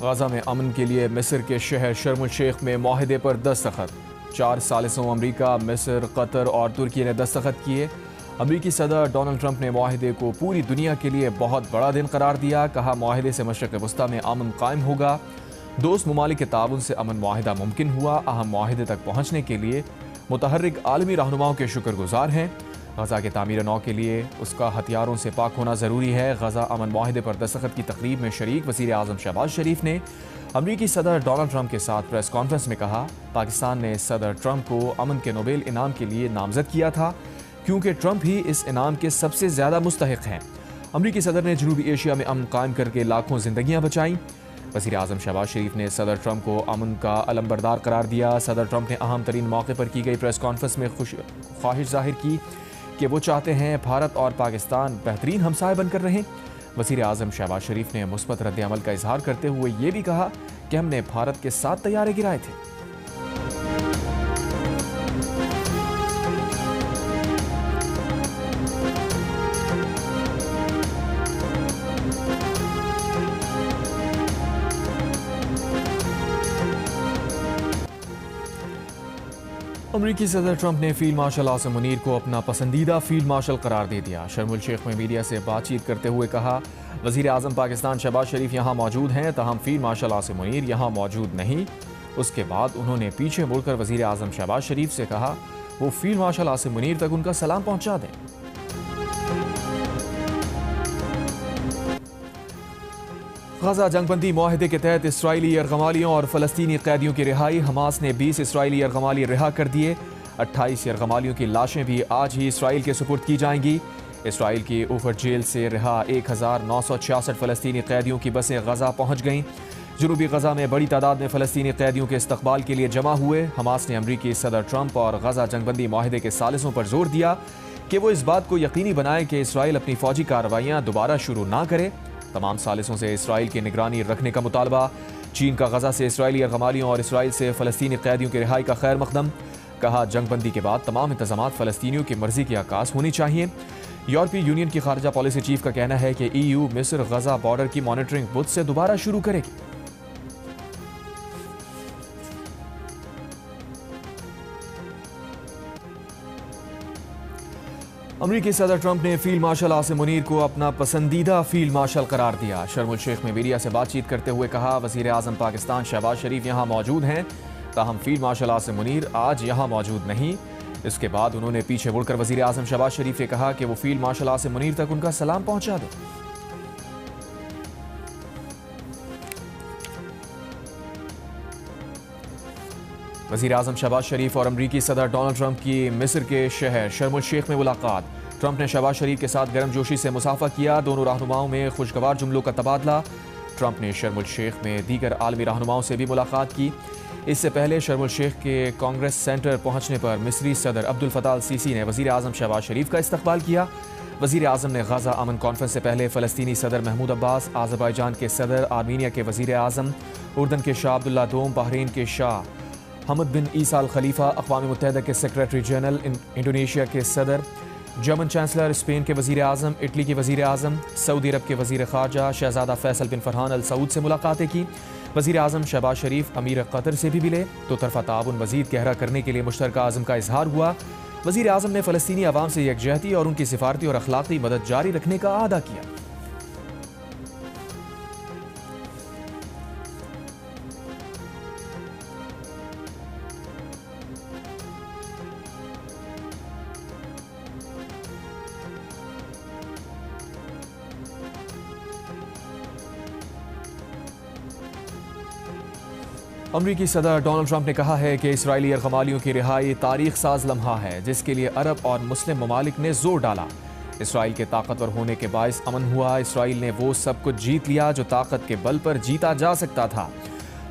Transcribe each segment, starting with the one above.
गजा में अमन के लिए मिस्र के शहर शर्म शेख में माहिदे पर दस्तखत। 4 सालिसों अमरीका, मिस्र, कतर और तुर्की ने दस्तखत किए। अमरीकी सदर डोनाल्ड ट्रंप ने माहिदे को पूरी दुनिया के लिए बहुत बड़ा दिन करार दिया। कहा, माहिदे से मशरक़ वस्ता में अमन कायम होगा। दोस्त ममालिक के ताउन से अमन माहिदा मुमकिन हुआ। अहम माहिदे तक पहुँचने के लिए मुतहर्रिक आलमी रहनुमाओं के शुक्रगुजार हैं। गजा के तामीर नौ के लिए उसका हथियारों से पाक होना ज़रूरी है। गजा अमन माहिदे पर दस्तखत की तकरीब में शरीक वज़ीर आज़म शहबाज शरीफ ने अमरीकी सदर डोनाल्ड ट्रंप के साथ प्रेस कॉन्फ्रेंस में कहा, पाकिस्तान ने सदर ट्रंप को अमन के नोबेल इनाम के लिए नामजद किया था क्योंकि ट्रंप ही इस इनाम के सबसे ज़्यादा मुस्तहिक हैं। अमरीकी सदर ने जनूबी एशिया में अमन कायम करके लाखों जिंदगियाँ बचाईं। वज़ीर आज़म शहबाज शरीफ ने सदर ट्रंप को अमन का अलमबरदार करार दिया। सदर ट्रंप ने अहम तरीन मौके पर की गई प्रेस कॉन्फ्रेंस में ख्वाहिश जाहिर की कि वो चाहते हैं भारत और पाकिस्तान बेहतरीन हमसाए बनकर रहें। वज़ीर आज़म शहबाज शरीफ ने मुस्बत रद्द-ए-अमल का इजहार करते हुए ये भी कहा कि हमने भारत के 7 तैयारे गिराए थे। अमरीकी सदर ट्रंप ने फील्ड मार्शल आसिम मुनीर को अपना पसंदीदा फील्ड मार्शल करार दे दिया। शर्म शेख में मीडिया से बातचीत करते हुए कहा, वज़ीर आज़म पाकिस्तान शहबाज शरीफ यहाँ मौजूद हैं, तहम फील्ड मार्शल आसिम मुनीर यहाँ मौजूद नहीं। उसके बाद उन्होंने पीछे मुड़कर वज़ीर आज़म शहबाज शरीफ से कहा वो फील्ड मार्शल आसिम मुनीर तक उनका सलाम पहुँचा दें। गजा जंगबंदी माहिदे के तहत इसराइली यरगमालियों और फ़लस्तीनी कैदियों की रिहाई। हमास ने 20 इसराइली यरगमाली रिहा कर दिए। 28 यरगमालियों की लाशें भी आज ही इसराइल के सुपुर्द की जाएंगी। इसराइल की ऊफर जेल से रिहा 1966 फ़लस्तीनी कैदियों की बसें गजा पहुँच गईं। जनूबी गजा में बड़ी तादाद में फ़लस्तीनी कैदियों के इस्तकबाल के लिए जमा हुए। हमास ने अमरीकी सदर ट्रंप और गजा जंगबंदी माहिदे के सालिसों पर जोर दिया कि वो इस बात को यकीनी बनाए कि इसराइल अपनी फ़ौजी कार्रवाइयाँ दोबारा शुरू ना करे। तमाम सालिसों से इसराइल की निगरानी रखने का मुतालबा। चीन का गजा से इसराइली यरगमालियों और इसराइल से फ़लस्तीनी कैदियों की रिहाई का खैर मकदम। कहा, जंगबंदी के बाद तमाम इंतजामात फ़लस्तीनियों की मर्जी की आकाश होनी चाहिए। यूरोपीय यूनियन की खारजा पॉलिसी चीफ का कहना है कि EU मिस्र गजा बॉर्डर की मॉनिटरिंग बुध से दोबारा शुरू करेगी। अमरीकी सदर ट्रंप ने फील्ड मार्शल आसिम मुनीर को अपना पसंदीदा फील्ड मार्शल करार दिया। शर्म शेख में मीडिया से बातचीत करते हुए कहा, वज़ीर आज़म पाकिस्तान शहबाज शरीफ यहाँ मौजूद हैं, ताहम फील्ड मार्शल आसिम मुनीर आज यहाँ मौजूद नहीं। इसके बाद उन्होंने पीछे मुड़कर वज़ीर आज़म शहबाज शरीफ से कहा कि वो फील्ड मार्शल आसिम मुनीर तक उनका सलाम पहुँचा दें। वज़ीर आज़म शहबाज शरीफ और अमरीकी सदर डोनाल्ड ट्रंप की मिस्र के शहर शर्म शेख में मुलाकात। ट्रंप ने शहबाज शरीफ के साथ गर्मजोशी से मुसाफा किया। दोनों रहनुमाओं में खुशगवार जुमलों का तबादला। ट्रंप ने शर्म शेख में दीगर आलमी रहनुमाओं से भी मुलाकात की। इससे पहले शर्म शेख के कांग्रेस सेंटर पहुंचने पर मिस्री सदर अब्दुल फताह अल सीसी ने वज़ीर आज़म शहबाज शरीफ का इस्तकबाल किया। वज़ीर आज़म ने गजा अमन कॉन्फ्रेंस से पहले फ़लस्तीनी सदर महमूद अब्बास, आज़रबाईजान के सदर, आर्मीनिया के वज़ीर आज़म, उर्दन के शाह अब्दुल्ला दोम, बहरीन के शाह हमद बिन ईसा अल खलीफा, अक़वाम मुत्तहिदा के सेक्रेटरी जनरल, इंडोनेशिया के सदर, जर्मन चांसलर, स्पेन के वज़ीर आज़म, इटली के वज़ीर आज़म, सऊदी अरब के वज़ीर ख़ारजा शहज़ादा फैसल बिन फरहान अल सऊद से मुलाकातें की। वज़ीर आज़म शहबाज शरीफ अमीर कतर से भी मिले तो तरफ़ा ताउन मज़ीद गहरा करने के लिए मुश्तरका आज़म का इजहार हुआ। वज़ीर आज़म ने फ़लस्तीनी अवाम से यकजहती और उनकी सिफारती और अखलाकी मदद जारी रखने का आदा किया। अमरीकी सदर डोनाल्ड ट्रंप ने कहा है कि इसराइली यरगमालियों की रिहाई तारीख साज लम्हा है जिसके लिए अरब और मुस्लिम ममालिक ने जोर डाला। इसराइल के ताकतवर होने के बायस अमन हुआ। इसराइल ने वो सब कुछ जीत लिया जो ताकत के बल पर जीता जा सकता था।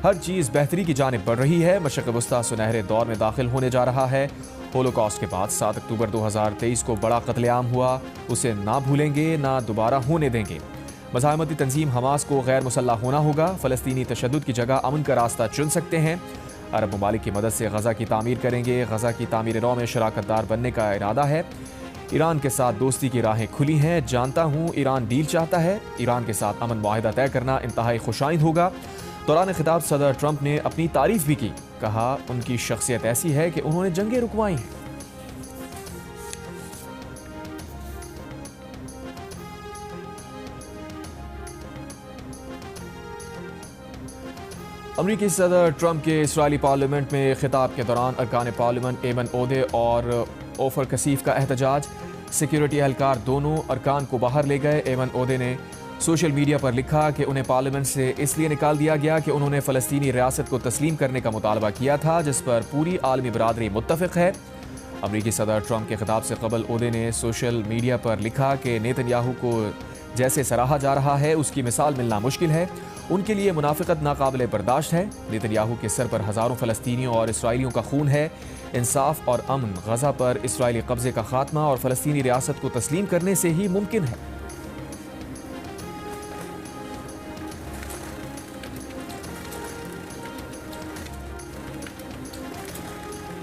हर चीज़ बेहतरी की जानिब बढ़ रही है। मशरिक़ वस्ता सुनहरे दौर में दाखिल होने जा रहा है। होलोकॉस्ट के बाद 7 अक्टूबर 2023 को बड़ा कत्लेआम हुआ, उसे ना भूलेंगे ना दोबारा होने देंगे। मज़ाहमती तंजीम हमास को गैर मुसल्लह होना होगा। फ़लस्तीनी तशद्दुद की जगह अमन का रास्ता चुन सकते हैं। अरब ममालिक की मदद से गजा की तामीर करेंगे। गजा की तामीर नौ में शराकतदार बनने का इरादा है। ईरान के साथ दोस्ती की राहें खुली हैं। जानता हूँ ईरान डील चाहता है। ईरान के साथ अमन मुआहिदा तय करना इंतहाई खुशाइंद होगा। दौरान खिताब सदर ट्रंप ने अपनी तारीफ भी की। कहा उनकी शख्सियत ऐसी है कि उन्होंने जंगें रुकवाई हैं। अमरीकी सदर ट्रंप के इस्राएली पार्लियामेंट में खिताब के दौरान अरकान पार्लियामेंट एमन ओदे और ओफर कसीफ का एहतजाज। सिक्योरिटी एहलकार दोनों अरकान को बाहर ले गए। एमन ओदे ने सोशल मीडिया पर लिखा कि उन्हें पार्लियामेंट से इसलिए निकाल दिया गया कि उन्होंने फ़लस्तीनी रियासत को तस्लीम करने का मुतालबा किया था, जिस पर पूरी आलमी बरादरी मुत्तफ़िक़ है। अमरीकी सदर ट्रंप के खिताब से कबल ओदे ने सोशल मीडिया पर लिखा कि नेतन्याहू को जैसे सराहा जा रहा है उसकी मिसाल मिलना मुश्किल है। उनके लिए मुनाफिकत नाकाबिले बर्दाश्त है। नेतन्याहू के सर पर हज़ारों फ़लस्तीनियों और इसराइलियों का खून है। इंसाफ और अमन गज़ा पर इसराइली कब्ज़े का खात्मा और फ़लस्तीनी रियासत को तस्लीम करने से ही मुमकिन है।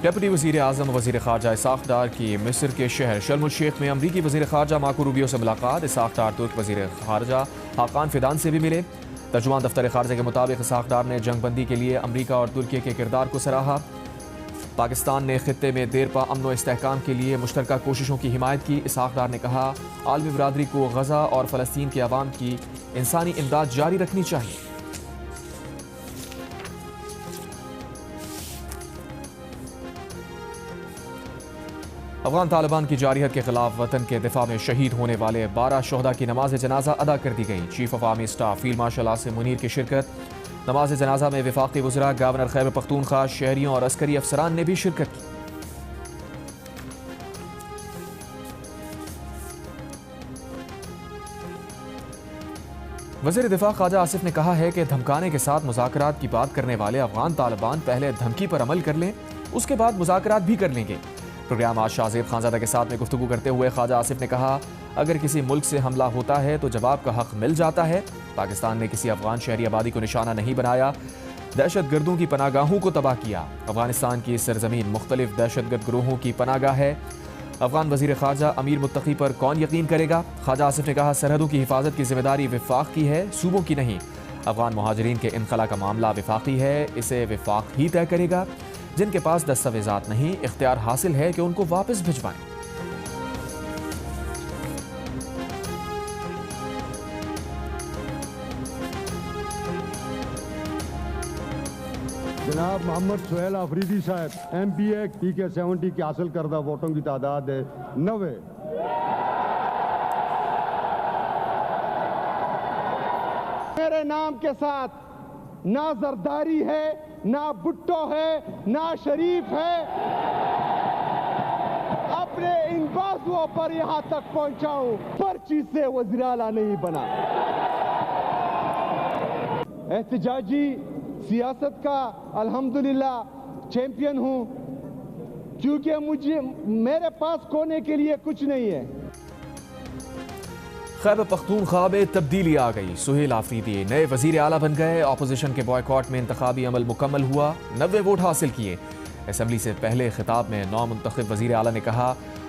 डेप्यूटी वज़ीर आज़म वज़ीर ख़ारजा इसाक़ डार की मिस्र के शहर शर्म अल शेख में अमरीकी वज़ीर ख़ारजा मार्को रूबियो से मुलाकात। इसाक़ डार तुर्क वज़ीर ख़ारजा हाकान फिदान से भी मिले। तर्जुमान दफ्तर ख़ारजा के मुताबिक इसाक़ डार ने जंगबंदी के लिए अमरीका और तुर्की के किरदार को सराहा। पाकिस्तान ने खित्ते में देरपा अमन व इस्तेहकाम के लिए मुश्तरका कोशिशों की हिमायत की। इसाक़ डार ने कहा आलमी बरादरी को गज़ा और फ़लस्तीन के अवाम की इंसानी इमदाद जारी रखनी चाहिए। अफगान तालिबान की जारियत के खिलाफ वतन के दिफा में शहीद होने वाले 12 शोहदा की नमाज जनाजा अदा कर दी गई। Chief of army staff field marshal Asim Munir की शिरकत। नमाज जनाजा में वफाकी वज़रा, गवर्नर खैबर पख्तूनख्वा, शहरियों और अस्करी अफसरान ने भी शिरकत की। वज़ीर दिफा ख्वाजा आसिफ ने कहा है कि धमकाने के साथ मुज़ाकरात की बात करने वाले अफगान तालिबान पहले धमकी पर अमल कर लें, उसके बाद मुज़ाकरात भी कर लेंगे। प्रोग्राम आज शाहज़ेब खानज़ादा के साथ में गुफ्तगू करते हुए ख्वाजा आसिफ ने कहा अगर किसी मुल्क से हमला होता है तो जवाब का हक मिल जाता है। पाकिस्तान ने किसी अफगान शहरी आबादी को निशाना नहीं बनाया, दहशत गर्दों की पनागाहों को तबाह किया। अफगानिस्तान की सरजमीन मुख्तलिफ दहशतगर्द ग्रोहों की पनागाह है। अफगान वज़ीर ख़ारजा अमीर मुत्तकी पर कौन यकीन करेगा। ख्वाजा आसिफ ने कहा सरहदों की हिफाजत की जिम्मेदारी विफाक की है, सूबों की नहीं। अफगान मुहाजिरीन के इनखला का मामला विफाकी है, इसे विफाक ही तय करेगा। जिनके पास दस्तावेजात नहीं, इख्तियार हासिल है कि उनको वापस भिजवाएं। जनाब मोहम्मद सुहेल अफरीदी साहब MPA TK70 की हासिल करदा वोटों की तादाद है 90। मेरे नाम के साथ ना जरदारी है, ना भुट्टो है, ना शरीफ है। अपने इन बाजुओं पर यहां तक पहुंचाऊं, पर्ची से वज़ीर आला नहीं बना। एहतजाजी सियासत का अल्हम्दुलिल्लाह चैंपियन हूं, क्योंकि मेरे पास खोने के लिए कुछ नहीं है। खैबर पख्तूनख्वा में तब्दीली आ गई। सुहेल आफरीदी नए वजीर आला बन गए। अपोजिशन के बॉयकॉट में इंतखाबी अमल मुकम्मल हुआ, 90 वोट हासिल किए। असम्बली से पहले खिताब में नौ मुंतखब वजीर आला ने कहा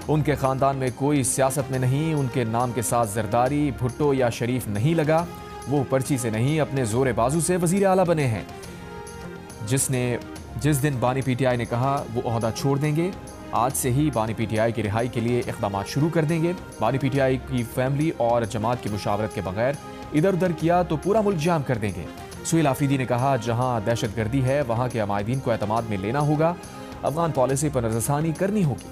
उनके खानदान में कोई सियासत में नहीं, उनके नाम के साथ जरदारी, भुट्टो या शरीफ नहीं लगा। वो पर्ची से नहीं, अपने जोर बाजू से वजीर आला बने हैं। जिस दिन बानी PTI ने कहा वो ओहदा छोड़ देंगे, आज से ही बानी PTI की रिहाई के लिए इक़दामात शुरू कर देंगे। बानी PTI की फैमिली और जमात की मुशावरत के बगैर इधर उधर किया तो पूरा मुल्क जाम कर देंगे। सुहेल आफरीदी ने कहा जहां दहशत गर्दी है वहां के अमायदीन को एतमाद में लेना होगा, अफगान पॉलिसी पर नजरसानी करनी होगी।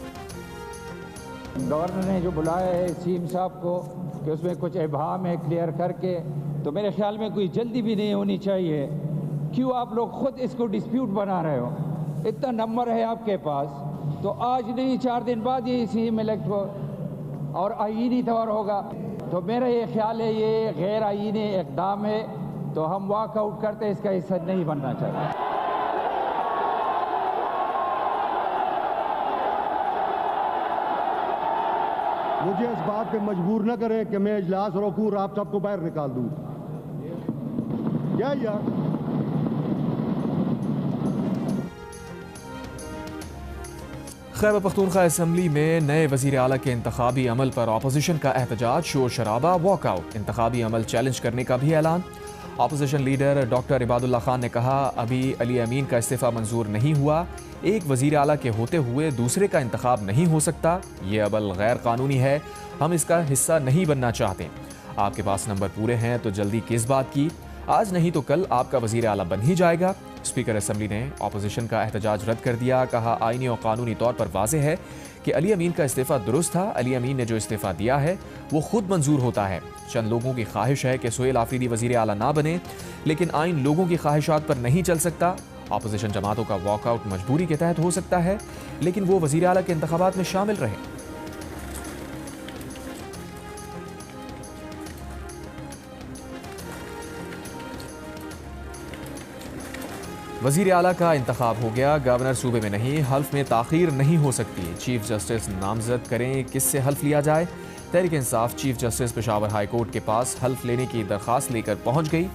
गवर्नर ने जो बुलाया है सीएम साहब को कि उसमें कुछ इबाम है क्लियर करके, तो मेरे ख्याल में कोई जल्दी भी नहीं होनी चाहिए। क्यों आप लोग खुद इसको डिस्प्यूट बना रहे हो? इतना नंबर है आपके पास, तो आज नहीं 4 दिन बाद ये सीएम इलेक्ट हो और आईनी तौर होगा। तो मेरा ये ख्याल है ये गैर आईनी इक़दाम है, तो हम वॉकआउट करते इसका हिस्सा नहीं बनना चाहिए। मुझे इस बात पे मजबूर न करें कि मैं इजलास रोकूं और आप सबको बाहर निकाल दूं। क्या यार, खैबर पख्तूनख्वा असम्बली में नए वजीर आला के इंतखाबी अमल पर अपोजिशन का एहतजाज, शोर शराबा, वॉकआउट। इंतखाबी अमल चैलेंज करने का भी ऐलान। Opposition leader doctor Ibadullah Khan ने कहा, अभी अली अमीन का इस्तीफ़ा मंजूर नहीं हुआ। एक वज़ीर आला के होते हुए दूसरे का इंतखाब नहीं हो सकता। ये अमल गैर कानूनी है। हम इसका हिस्सा नहीं बनना चाहते। आपके पास नंबर पूरे हैं तो जल्दी किस बात की? आज नहीं तो कल आपका वज़ीर आला बन ही जाएगा। स्पीकर असेंबली ने अपोजिशन का एहतजाज रद्द कर दिया। कहा, आईनी और कानूनी तौर पर वाज़ेह है कि अली अमीन का इस्तीफ़ा दुरुस्त था। अली अमीन ने जो इस्तीफ़ा दिया है वो खुद मंजूर होता है। चंद लोगों की ख्वाहिश है कि सुहेल आफरीदी वज़ीर आला ना बने, लेकिन आइन लोगों की ख्वाहिशात पर नहीं चल सकता। अपोजिशन जमातों का वॉकआउट मजबूरी के तहत हो सकता है, लेकिन वो वज़ीर आला के इंतखाबात में शामिल रहे। वज़ीर आला का इंतखाब हो गया। गवर्नर सूबे में नहीं, हल्फ में ताख़ीर नहीं हो सकती। चीफ जस्टिस नामजद करें, किससे हल्फ लिया जाए? Tehreek Insaf chief justice Peshawar high court के पास हल्फ लेने की दरख्वास्त लेकर पहुंच गई।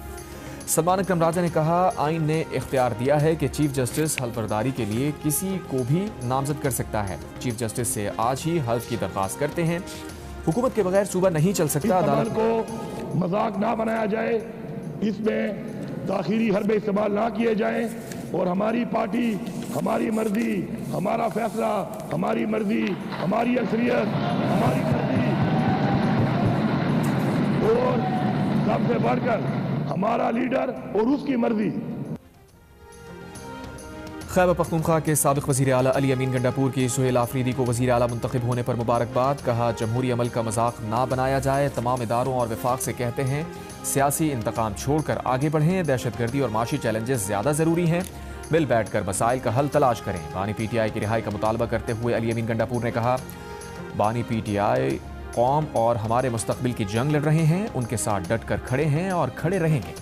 सलमान अकरम राजा ने कहा, आइन ने इख्तियार दिया है कि चीफ जस्टिस हल्फबरदारी के लिए किसी को भी नामजद कर सकता है। चीफ जस्टिस से आज ही हल्फ की दरख्वास्त करते हैं। हुकूमत के बगैर सूबा नहीं चल सकता। अदालत को मजाक ना बनाया जाए, इसमें ताखीरी हरबे इस्तेमाल ना किए जाएं और हमारी पार्टी, हमारी मर्जी, हमारा फैसला, हमारी मर्जी, हमारी अक्सरियत, हमारी मर्जी और सबसे बढ़कर हमारा लीडर और उसकी मर्जी। खैबर पख्तूनख्वा के साबिक वज़ीर आला अली अमीन गंडापुर की सुहेल आफरीदी को वज़ीर आला मुंतखब होने पर मुबारकबाद। कहा, जमहूरी अमल का मजाक ना बनाया जाए। तमाम इदारों और वफाक से कहते हैं, सियासी इंतकाम छोड़कर आगे बढ़ें। दहशतगर्दी और माशी चैलेंजेस ज़्यादा ज़रूरी हैं। मिल बैठ कर मसाइल का हल तलाश करें। बानी PTI की रिहाई का मुतालबा करते हुए अली अमीन गंडापुर ने कहा, बानी PTI कौम और हमारे मुस्तकबिल की जंग लड़ रहे हैं। उनके साथ डट कर खड़े हैं और खड़े रहेंगे।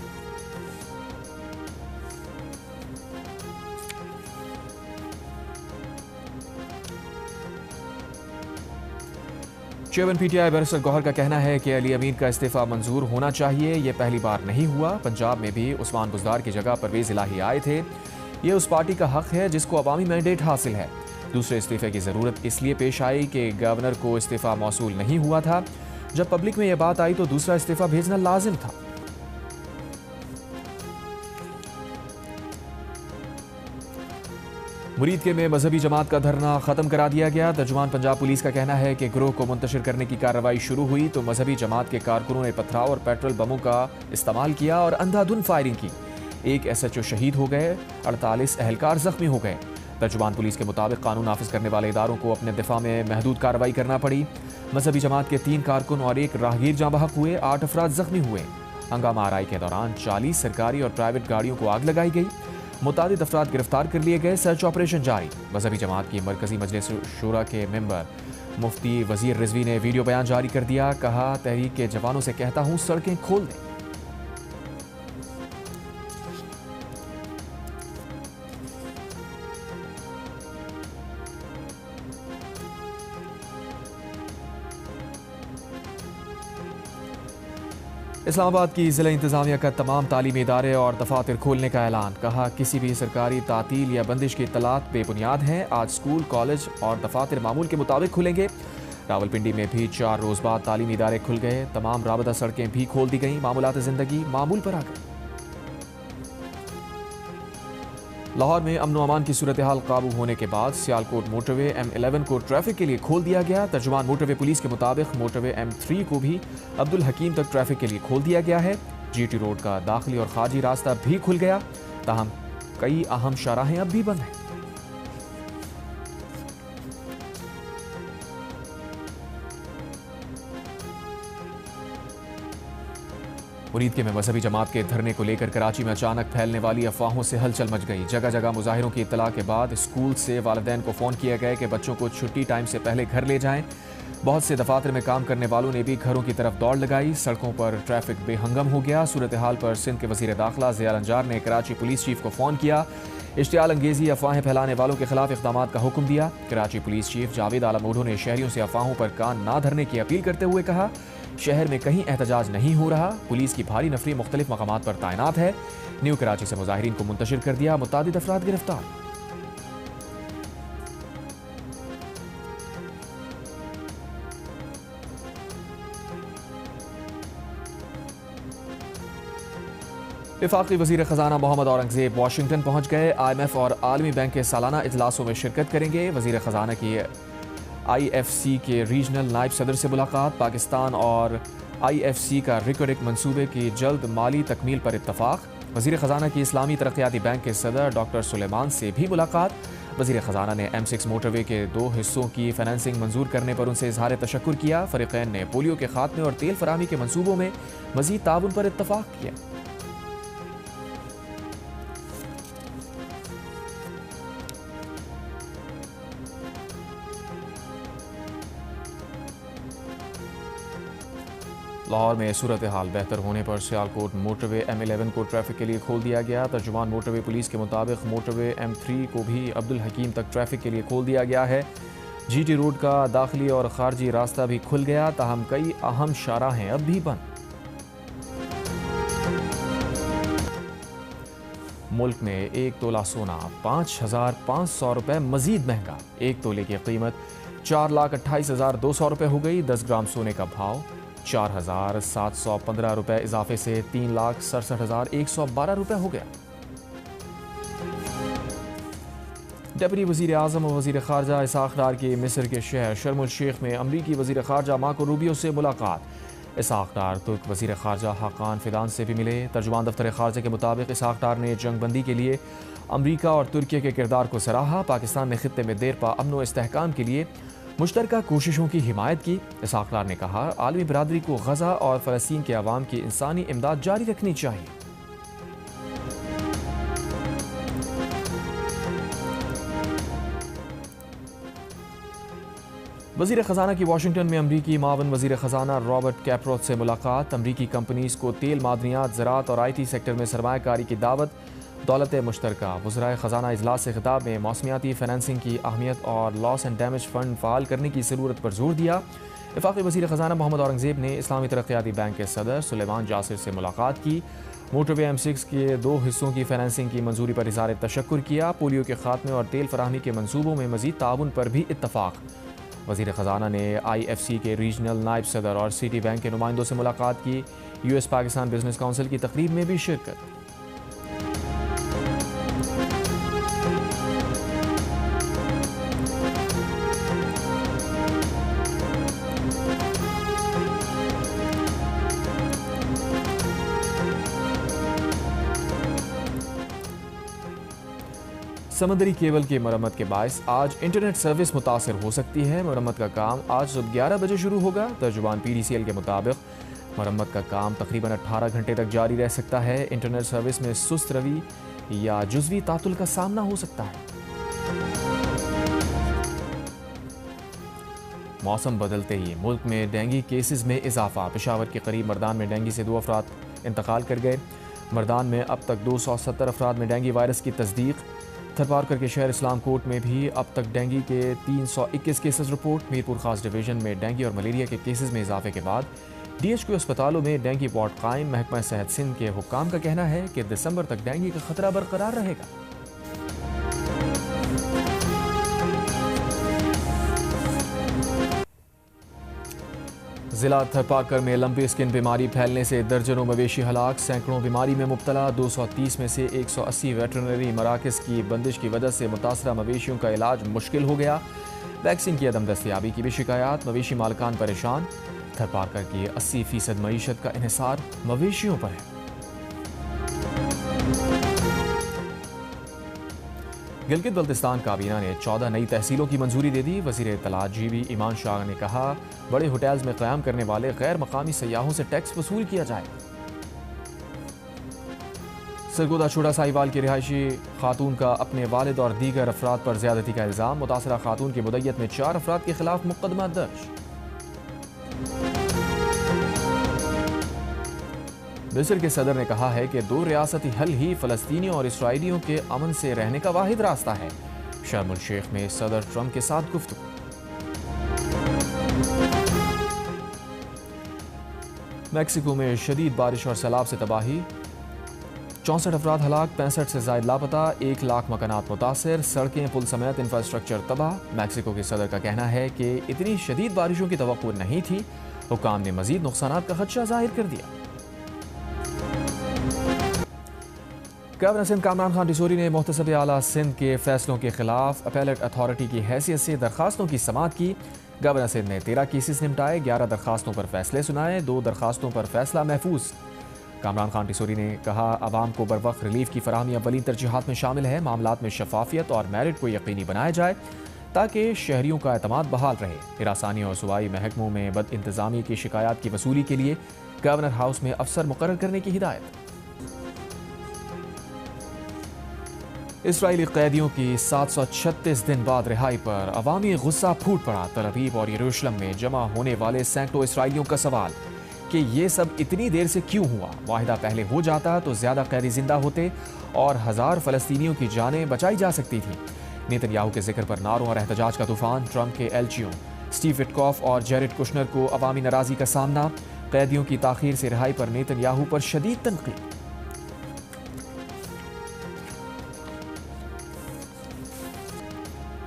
चेयरमैन PTI बैरिस्टर गौहर का कहना है कि अली अमीन का इस्तीफा मंजूर होना चाहिए। यह पहली बार नहीं हुआ। पंजाब में भी उस्मान बुज़दार की जगह परवेज़ इलाही आए थे। ये उस पार्टी का हक है जिसको अवामी मैंडेट हासिल है। दूसरे इस्तीफे की ज़रूरत इसलिए पेश आई कि गवर्नर को इस्तीफा मौसूल नहीं हुआ था। जब पब्लिक में यह बात आई तो दूसरा इस्तीफा भेजना लाजिम था। मुरीद के में मजहबी जमात का धरना खत्म करा दिया गया। तर्जुमान पंजाब पुलिस का कहना है कि गिरोह को मुंतशिर करने की कार्रवाई शुरू हुई तो मजहबी जमात के कारकुनों ने पथराव और पेट्रोल बमों का इस्तेमाल किया और अंधाधुंध फायरिंग की। एक SHO शहीद हो गए, 48 अहलकार जख्मी हो गए। तर्जुमान पुलिस के मुताबिक कानून नाफिज करने वाले इदारों को अपने दिफा में महदूद कार्रवाई करना पड़ी। मजहबी जमात के 3 कारकुन और 1 राहगीर जाँ बहक हुए, 8 अफराद जख्मी हुए। हंगामा आराई के दौरान 40 सरकारी और प्राइवेट गाड़ियों को आग लगाई गई। मुतादिद अफराद गिरफ्तार कर लिए गए। सर्च ऑपरेशन जारी। मजहबी जमात की मरकजी मजलिस शूरा के मेंबर मुफ्ती वजीर रिजवी ने वीडियो बयान जारी कर दिया। कहा, तहरीक के जवानों से कहता हूं, सड़कें खोल दें। इस्लामाबाद की ज़िला इंतज़ामिया का तमाम तालीमी इदारे और दफातर खोलने का ऐलान। कहा, किसी भी सरकारी तातील या बंदिश की इत्तलात बेबुनियाद हैं। आज स्कूल, कॉलेज और दफातर मामूल के मुताबिक खुलेंगे। रावलपिंडी में भी 4 रोज़ बाद तालीमी इदारे खुल गए। तमाम राबता सड़कें भी खोल दी गईं। मामूलात ज़िंदगी मामूल पर आ गई। लाहौर में अमन अमान की सूरत हाल काबू होने के बाद सियालकोट मोटरवे M11 को ट्रैफिक के लिए खोल दिया गया। तर्जुमान मोटरवे पुलिस के मुताबिक मोटरवे M3 को भी अब्दुल हकीम तक ट्रैफिक के लिए खोल दिया गया है। GT रोड का दाखिली और खारजी रास्ता भी खुल गया। ताहम कई अहम शाहराहें अब भी बंद हैं। मुरीद के में मजहबी जमात के धरने को लेकर कराची में अचानक फैलने वाली अफवाहों से हलचल मच गई। जगह जगह मुजाहिरों की इत्तला के बाद स्कूल से वालिदैन को फ़ोन किया गया कि बच्चों को छुट्टी टाइम से पहले घर ले जाएं। बहुत से दफातर में काम करने वालों ने भी घरों की तरफ दौड़ लगाई। सड़कों पर ट्रैफिक बेहंगम हो गया। सूरत हाल पर सिंध के वज़ीर दाखिला ज़ियाल अंजार ने कराची पुलिस चीफ को फ़ोन किया। इश्तियाल अंगेज़ी अफवाहें फैलाने वालों के खिलाफ इक़दामात का हुक्म दिया। कराची पुलिस चीफ जावेद आलम ओढो ने शहरियों से अफवाहों पर कान ना धरने की अपील करते हुए कहा, शहर में कहीं एहतजाज नहीं हो रहा। पुलिस की भारी नफरी मुख्तलिफ मकामात पर तैनात है। न्यू कराची से मुजाहिरीन को मुंतशिर कर दिया। मुतादिद अफराद गिरफ्तार। वफाकी वज़ीर ख़जाना मोहम्मद औरंगज़ेब वाशिंगटन पहुँच गए। IMF और आलमी बैंक के सालाना इजलासों में शिरकत करेंगे। वज़ीर ख़जाना की IFC के रीजनल नायब सदर से मुलाकात। पाकिस्तान और IFC का रिकरिक मंसूबे की जल्द माली तकमील पर इत्तफाक। वज़ीर ख़जाना की इस्लामी तरक्याती बैंक के सदर डॉक्टर सुलेमान से भी मुलाकात। वज़ीर ख़जाना ने M6 मोटरवे के 2 हिस्सों की फाइनेंसिंग मंजूर करने पर उनसे इजहार तशक्कुर किया। फ़रीक़ैन ने पोलियो के खात्मे और तेल फराहमी के मंसूबों में मज़ीद ताउन पर इत्तफाक किया। लाहौर में सूरत हाल बेहतर होने पर सियालकोट मोटरवे M11 को ट्रैफिक के लिए खोल दिया गया। तर्जुमान मोटरवे पुलिस के मुताबिक मोटरवे M3 को भी अब्दुल हकीम तक ट्रैफिक के लिए खोल दिया गया है। GT रोड का दाखिली और खारजी रास्ता भी खुल गया, ताहम कई अहम शाहराहें अब भी बंद। मुल्क में 1 तोला सोना 5,500 रुपये मजीद महंगा। 1 तोले की कीमत 4,28,200 रुपये हो गई। 10 ग्राम सोने का भाव 4,715 रुपये इजाफे से 3,67,112 रुपये हो गया। डिप्टी वज़ीर आज़म और वज़ीर ख़ारजा इसाक़ डार की मिस्र के शहर शर्म अल शेख में अमरीकी वज़ीर ख़ारजा मार्को रूबियो से मुलाकात। इसाक़ डार तुर्क वज़ीर ख़ारजा हाकान फिदान से भी मिले। तर्जुमान दफ्तर ख़ारजा के मुताबिक इसाक़ डार ने जंगबंदी के लिए अमरीका और तुर्की के किरदार को सराहा। पाकिस्तान ने खित्ते में देर पा अमन व इस्तेहकाम के लिए मुश्तरका कोशिशों की हिमायत की। इसाक़ डार ने कहा, आलमी बरादरी को गज़ा और फ़लस्तीन के अवाम की इंसानी इमदाद जारी रखनी चाहिए। वज़ीर ख़जाना की वाशिंगटन में अमरीकी मावन वज़ीर ख़जाना रॉबर्ट कैपरोथ से मुलाकात। अमरीकी कंपनीज़ को तेल, मादनियात, ज़राअत और IT सेक्टर में सरमायाकारी की दावत। दौलत मुश्तरका वज़राए ख़जाना इजलास से खिताब में मौसमियाती फाइनेंसिंग की अहमियत और loss and damage fund fall करने की ज़रूरत पर जोर दिया। वफाकी वज़ीर ख़जाना मोहम्मद औरंगज़ेब ने इस्लामी तरक्याती बैंक के सदर सुलेमान जासिर से मुलाकात की। मोटरवे M6 के 2 हिस्सों की फाइनेंसिंग की मंजूरी पर इज़हार तशक्कुर किया। पोलियो के खात्मे और तेल फराहमी के मंसूबों में मज़ीद ताउन पर भी इत्तफाक। वज़ीर ख़जाना ने IFC के रीजनल नायब सदर और सिटी बैंक के नुमाइंदों से मुलाकात की। US पाकिस्तान बिजनेस काउंसिल की तकरीब में भी शिरकत। समंदरी केबल की मरम्मत के बायस आज इंटरनेट सर्विस मुतासर हो सकती है। मरम्मत का काम आज सुबह 11 बजे शुरू होगा। तर्जुमान PDCL के मुताबिक मरम्मत का काम तकरीबन 18 घंटे तक जारी रह सकता है। इंटरनेट सर्विस में सुस्त रवि या जुज़वी तातुल का सामना हो सकता है। मौसम बदलते ही मुल्क में डेंगू केसेस में इजाफा। पेशावर के करीब मर्दान में डेंगू से 2 अफराद इंतकाल कर गए। मर्दान में अब तक 270 अफराद में डेंगू वायरस की तस्दीक। थरपारकर के शहर इस्लाम कोट में भी अब तक डेंगू के 321 केसेस रिपोर्ट। मीरपुर खास डिवीजन में डेंगू और मलेरिया के केसेस में इजाफे के बाद DHQ अस्पतालों में डेंगू वार्ड कायम। महकमा सेहत सिंध के हुक्काम का कहना है कि दिसंबर तक डेंगू का खतरा बरकरार रहेगा। जिला थरपारकर में लंबी स्किन बीमारी फैलने से दर्जनों मवेशी हलाक। सैकड़ों बीमारी में मुब्तला। 230 में से 180 वेटरनरी मराकज़ की बंदिश की वजह से मुतासरा मवेशियों का इलाज मुश्किल हो गया। वैक्सीन की अदम दस्तियाबी की भी शिकायत। मवेशी मालकान परेशान। थरपारकर की 80% मईशत का इन्हिसार मवेशियों पर है। गिलगित बल्तिस्तान काबीना ने 14 नई तहसीलों की मंजूरी दे दी। वज़ीर इत्तलात GB ईमान शाह ने कहा, बड़े होटल्स में क़याम करने वाले गैर मकामी सयाहों से टैक्स वसूल किया जाए। सरगोदा छोटा साहिवाल की रिहायशी खातून का अपने वालिद और दीगर अफराद पर ज्यादती का इल्ज़ाम। मुतासरा खातून की मुद्दत में 4 अफराद के खिलाफ मुकदमा दर्ज। मिस्र के सदर ने कहा है कि 2 रियासती हल ही फ़लस्तीनियों और इसराइलियों के अमन से रहने का वाहिद रास्ता है। शर्म अल शेख में सदर ट्रंप के साथ गुफ्तगू। मैक्सिको में शदीद बारिश और सैलाब से तबाही। 64 अफराद हलाक, 65 से ज़ायद लापता। 1 लाख मकानात मुतासर। सड़कें, पुल समेत इंफ्रास्ट्रक्चर तबाह। मैक्सिको के सदर का कहना है कि इतनी शदीद बारिशों की तवक्को नहीं थी। हुकाम ने मजीद नुकसानात का खदशा जाहिर कर दिया। गवर्नर सिंध कामरान खान टिसोरी ने मुहतसब आला सिंध के फैसलों के खिलाफ अपीलेट अथॉरिटी की हैसियत से दरखास्तों की समाअत की। गवर्नर सिंध ने 13 केसेस निपटाए, 11 दरखास्तों पर फैसले सुनाए, 2 दरखास्तों पर फैसला महफूज। कामरान खान टिसोरी ने कहा, आवाम को बर वक्त रिलीफ की फराहमी अव्वलीन तरजीहात में शामिल है। मामलात में शफाफियत और मेरिट को यकीनी बनाया जाए ताकि शहरियों का एतमाद बहाल रहे। हिरासानी और सूबाई महकमों में बद इंतजामी की शिकायत की वसूली के लिए गवर्नर हाउस में अफसर मुकर्रर करने की हिदायत। इसराइली कैदियों की 736 दिन बाद रिहाई पर अवामी गुस्सा फूट पड़ा। तल अवीव और यरूशलेम में जमा होने वाले सैकड़ों इसराइलियों का सवाल कि ये सब इतनी देर से क्यों हुआ। वाहिदा पहले हो जाता तो ज्यादा कैदी जिंदा होते और 1000 फलस्तीनियों की जानें बचाई जा सकती थी। नेतन्याहू के जिक्र पर नारों और एहतजाज का तूफान। ट्रंप के एलचियों स्टीव विटकॉफ और जेरेड कुशनर को अवामी नाराजी का सामना। कैदियों की ताखीर से रिहाई पर नेतन्याहू पर शदीद तनकीद।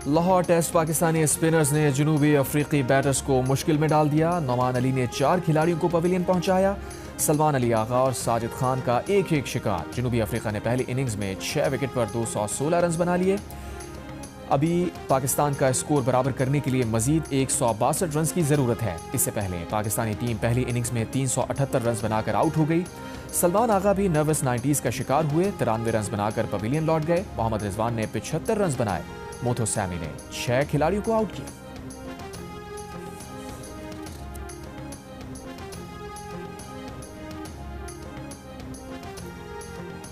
लाहौर टेस्ट पाकिस्तानी स्पिनर्स ने जनूबी अफ्रीकी बैटर्स को मुश्किल में डाल दिया। नौमान अली ने 4 खिलाड़ियों को पवेलियन पहुंचाया। सलमान अली आगा और साजिद खान का एक शिकार। जनूबी अफ्रीका ने पहली इनिंग्स में 6 विकेट पर 216 रन बना लिए। अभी पाकिस्तान का स्कोर बराबर करने के लिए मजीद 162 रन की जरूरत है। इससे पहले पाकिस्तानी टीम पहली इनिंग्स में 378 रन बनाकर आउट हो गई। सलमान आगा भी नर्वस 90s का शिकार हुए। 93 रन बनाकर पवेलियन लौट गए। मोहम्मद रिजवान ने 75 रन बनाए। मोथो सैमी ने 6 खिलाड़ियों को आउट किया।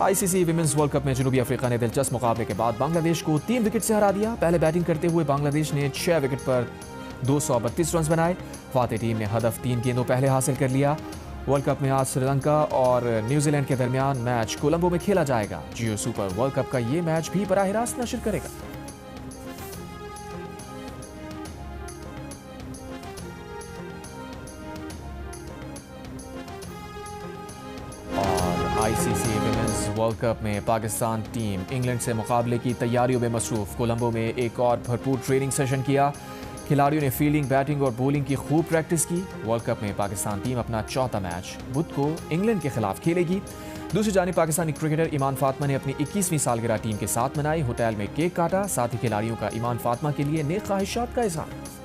आईसीसी विमेंस वर्ल्ड कप में जनूबी अफ्रीका ने दिलचस्प मुकाबले के बाद बांग्लादेश को 3 विकेट से हरा दिया। पहले बैटिंग करते हुए बांग्लादेश ने 6 विकेट पर 232 रन बनाए। फाते टीम ने हदफ 3 गेंदों पहले हासिल कर लिया। वर्ल्ड कप में आज श्रीलंका और न्यूजीलैंड के दरमियान मैच कोलंबो में खेला जाएगा। जियो सुपर वर्ल्ड कप का ये मैच भी बराह रास्त नशर करेगा। आईसीसी विमेंस वर्ल्ड कप में पाकिस्तान टीम इंग्लैंड से मुकाबले की तैयारियों में मसरूफ। कोलंबो में एक और भरपूर ट्रेनिंग सेशन किया। खिलाड़ियों ने फील्डिंग, बैटिंग और बॉलिंग की खूब प्रैक्टिस की। वर्ल्ड कप में पाकिस्तान टीम अपना चौथा मैच बुध को इंग्लैंड के खिलाफ खेलेगी। दूसरी जानिब पाकिस्तानी क्रिकेटर ईमान फातिमा ने अपनी 21वीं सालगिरह टीम के साथ मनाई। होटल में केक काटा। साथ ही खिलाड़ियों का ईमान फातिमा के लिए नेक ख्वाहिशात का इज़हार।